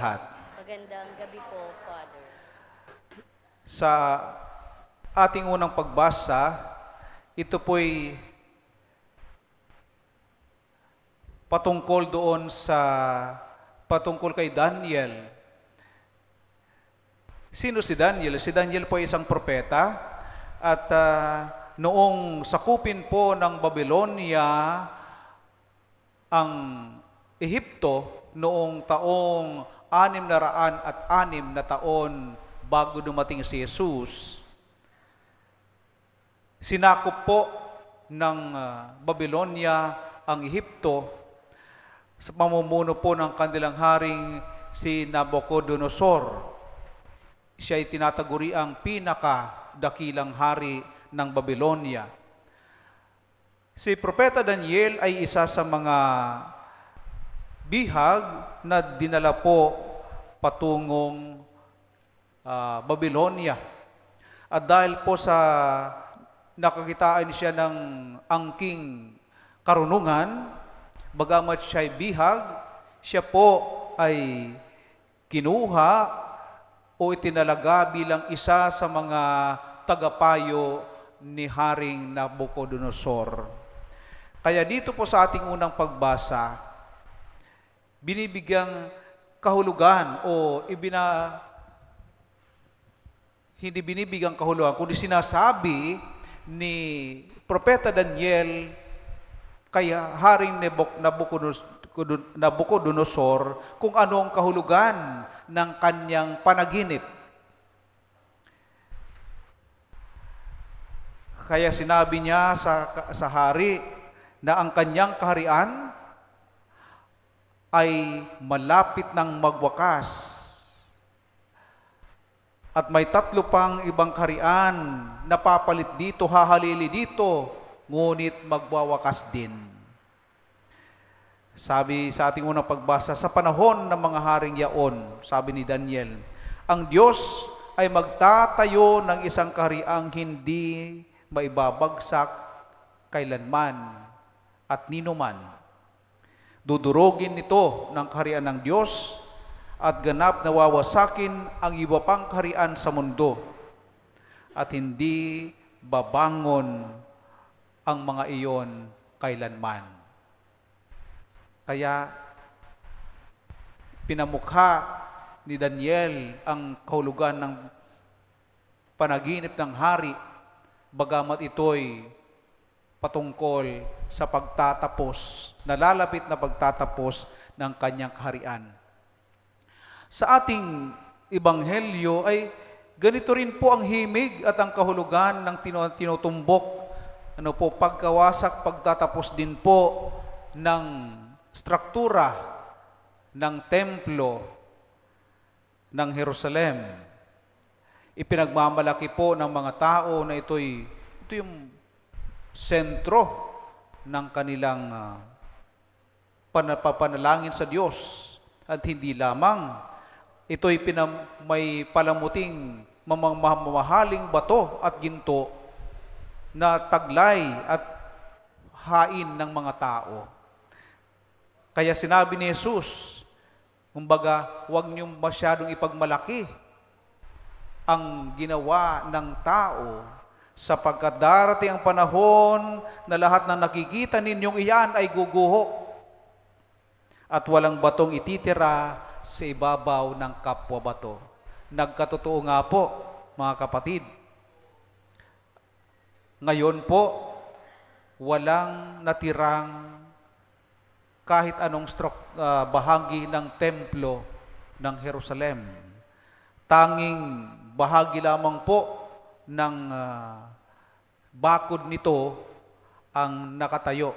lahat. Magandang gabi po, Father. Sa ating unang pagbasa, ito po'y patungkol kay Daniel. Sino si Daniel? Si Daniel po ay isang propeta at noong sakupin po ng Babylonia ang Ehipto noong taong 606 na taon bago dumating si Jesus. Sinakop po ng Babylonia ang Ehipto sa pamumuno po ng kanilang haring si Nabucodonosor. Siya ay tinataguri ang pinakadakilang hari ng Babylonia. Si Propeta Daniel ay isa sa mga bihag na dinala po patungong Babylonia. At dahil po sa nakakitaan siya ng angking karunungan, bagamat siya ay bihag, siya po ay kinuha o itinalaga bilang isa sa mga tagapayo ni Haring Nabucodonosor. Kaya dito po sa ating unang pagbasa, binibigyang kahulugan o hindi binibigyang kahulugan, kundi sinasabi ni Propeta Daniel kay Haring Nabucodonosor kung ano ang kahulugan ng kanyang panaginip. Kaya sinabi niya sa hari na ang kanyang kaharian ay malapit ng magwakas. At may 3 pang ibang kaharian na papalit dito, hahalili dito, ngunit magwawakas din. Sabi sa ating unang pagbasa, sa panahon ng mga haring yaon, sabi ni Daniel, ang Diyos ay magtatayo ng isang kahariang hindi maibabagsak kailanman at ninuman. Dudurugin nito ng kaharian ng Diyos at ganap na wawasakin ang iba pang kaharian sa mundo at hindi babangon ang mga iyon kailanman. Kaya pinamukha ni Daniel ang kahulugan ng panaginip ng hari, bagamat ito'y patungkol sa pagtatapos, nalalapit na pagtatapos ng kanyang kaharian. Sa ating ebanghelyo ay ganito rin po ang himig at ang kahulugan ng tinutumbok. Pagkawasak, pagtatapos din po ng struktura ng templo ng Jerusalem. Ipinagmamalaki po ng mga tao na ito yung sentro ng kanilang panalangin sa Diyos. At hindi lamang, ito'y may palamuting mamahaling bato at ginto na taglay at hain ng mga tao. Kaya sinabi ni Jesus, kumbaga, huwag niyong masyadong ipagmalaki ang ginawa ng tao sapagkat darating ang panahon na lahat ng nakikita ninyong iyan ay guguho at walang batong ititira sa ibabaw ng kapwa bato. Nagkatotoo nga po, mga kapatid. Ngayon po, walang natirang kahit anong bahagi ng templo ng Jerusalem. Tanging bahagi lamang po ng bakod nito ang nakatayo.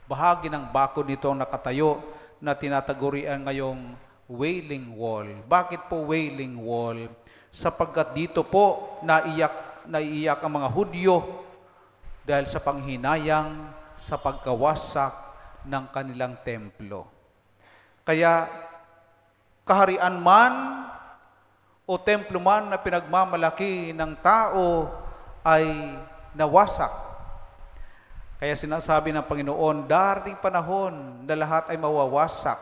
Bahagi ng bakod nito ang nakatayo na tinatagurian ngayong Wailing Wall. Bakit po Wailing Wall? Sapagkat dito po naiiyak ang mga Hudyo dahil sa panghinayang sa pagkawasak ng kanilang templo. Kaya kaharian man o templo man na pinagmamalaki ng tao ay nawasak. Kaya sinasabi ng Panginoon, darating panahon na lahat ay mawawasak.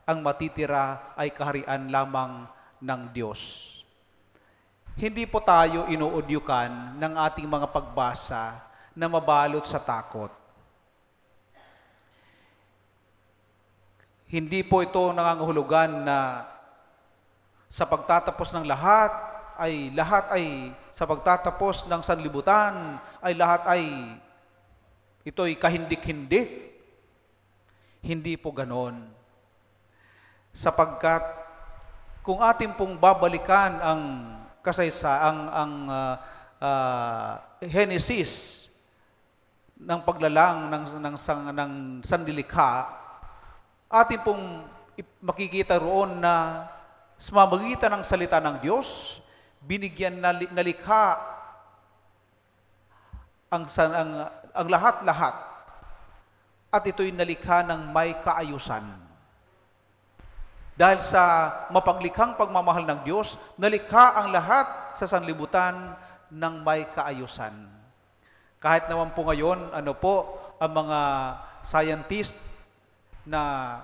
ang matitira ay kaharian lamang ng Diyos. Hindi po tayo inuudyukan ng ating mga pagbasa na mabalot sa takot. Hindi po ito nangangahulugan na sa pagtatapos ng lahat ay sa pagtatapos ng sanlibutan ay lahat ay ito'y kahindik-hindik. Hindi po ganon. Sapagkat kung atin pong babalikan ang Genesis ng paglalang ng sanlilikha, atin pong makikita roon na sa pamamagitan ng salita ng Diyos, binigyan na likha ang lahat-lahat at ito'y nalikha ng may kaayusan. Dahil sa mapaglikhang pagmamahal ng Diyos, nalikha ang lahat sa sanlibutan ng may kaayusan. Kahit naman po ngayon, ang mga scientist na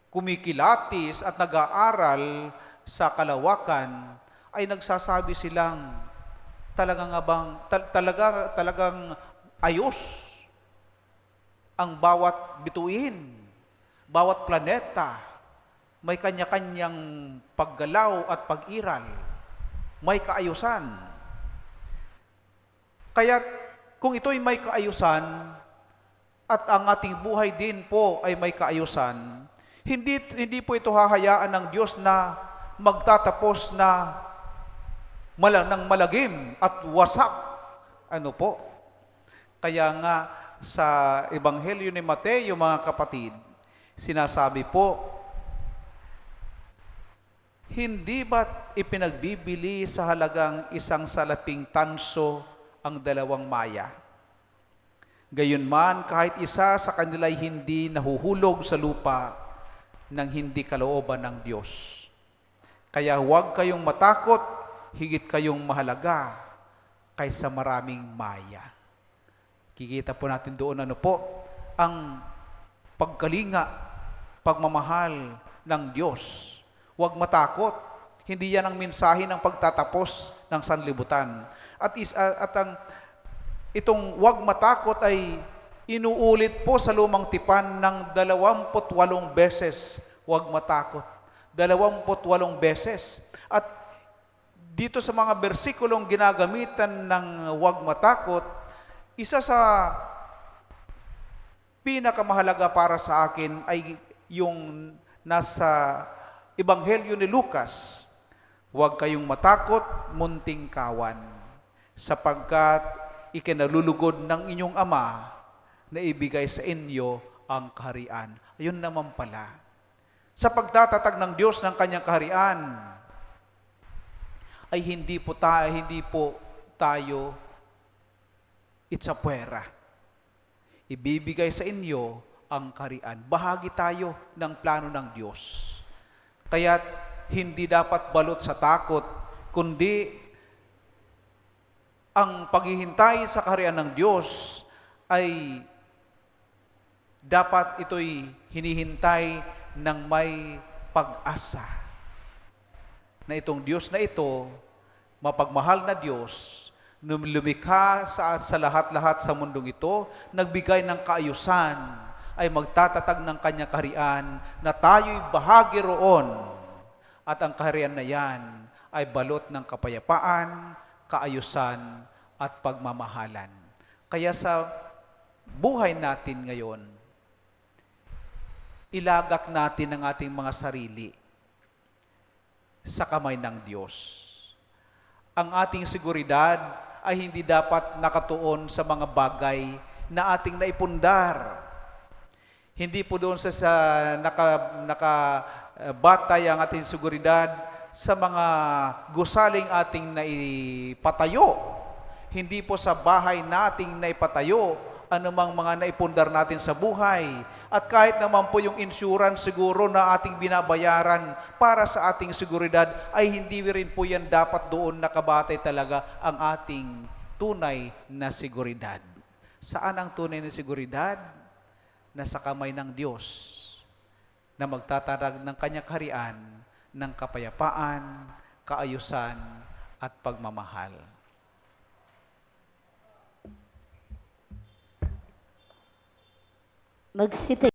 kumikilatis at nag-aaral sa kalawakan, ay nagsasabi silang talagang ayos ang bawat bituin, bawat planeta, may kanya-kanyang paggalaw at pag-iral, may kaayusan. Kaya kung ito'y may kaayusan at ang ating buhay din po ay may kaayusan, hindi po ito hahayaan ng Diyos na magtatapos ng malagim at wasak. Kaya nga sa Ebanghelyo ni Mateo, mga kapatid, sinasabi po, hindi ba't ipinagbibili sa halagang isang salaping tanso ang 2 maya? Gayunman, kahit isa sa kanila'y hindi nahuhulog sa lupa ng hindi kalooban ng Diyos. Kaya huwag kayong matakot, higit kayong mahalaga kaysa maraming maya. Kikita po natin doon ang pagkalinga, pagmamahal ng Diyos. Huwag matakot. Hindi yan ang mensahe ng pagtatapos ng sanlibutan. Itong huwag matakot ay inuulit po sa lumang tipan ng 28 beses. Huwag matakot. 28 beses. At dito sa mga bersikulong ginagamitan ng huwag matakot, isa sa pinakamahalaga para sa akin ay yung nasa Ebanghelyo ni Lucas. Huwag kayong matakot, munting kawan, sapagkat ikinalulugod ng inyong Ama na ibigay sa inyo ang kaharian. Ayun naman pala. Sa pagtatatag ng Diyos ng kanyang kaharian, ay hindi po tayo itsapwera. Ibibigay sa inyo ang kaharian. Bahagi tayo ng plano ng Diyos. Kaya't hindi dapat balot sa takot, kundi ang paghihintay sa kaharian ng Diyos ay dapat ito'y hinihintay ng may pag-asa. Na itong Diyos na ito, mapagmahal na Diyos, lumikha sa lahat-lahat sa mundong ito, nagbigay ng kaayusan, ay magtatatag ng kanyang kaharian na tayo'y bahagi roon. At ang kaharian na yan ay balot ng kapayapaan, kaayusan, at pagmamahalan. Kaya sa buhay natin ngayon, ilagak natin ang ating mga sarili sa kamay ng Diyos. Ang ating seguridad ay hindi dapat nakatuon sa mga bagay na ating naipundar. Hindi po doon sa nakabatay ang ating seguridad sa mga gusaling ating naipatayo. Hindi po sa bahay nating naipatayo, anumang mga naipundar natin sa buhay. At kahit naman po yung insurance siguro na ating binabayaran para sa ating seguridad, ay hindi rin po yan dapat doon nakabatay talaga ang ating tunay na seguridad. Saan ang tunay na seguridad? na sa kamay ng Diyos na magtatarag ng kanyang kaharian ng kapayapaan, kaayusan, at pagmamahal. Magsitayo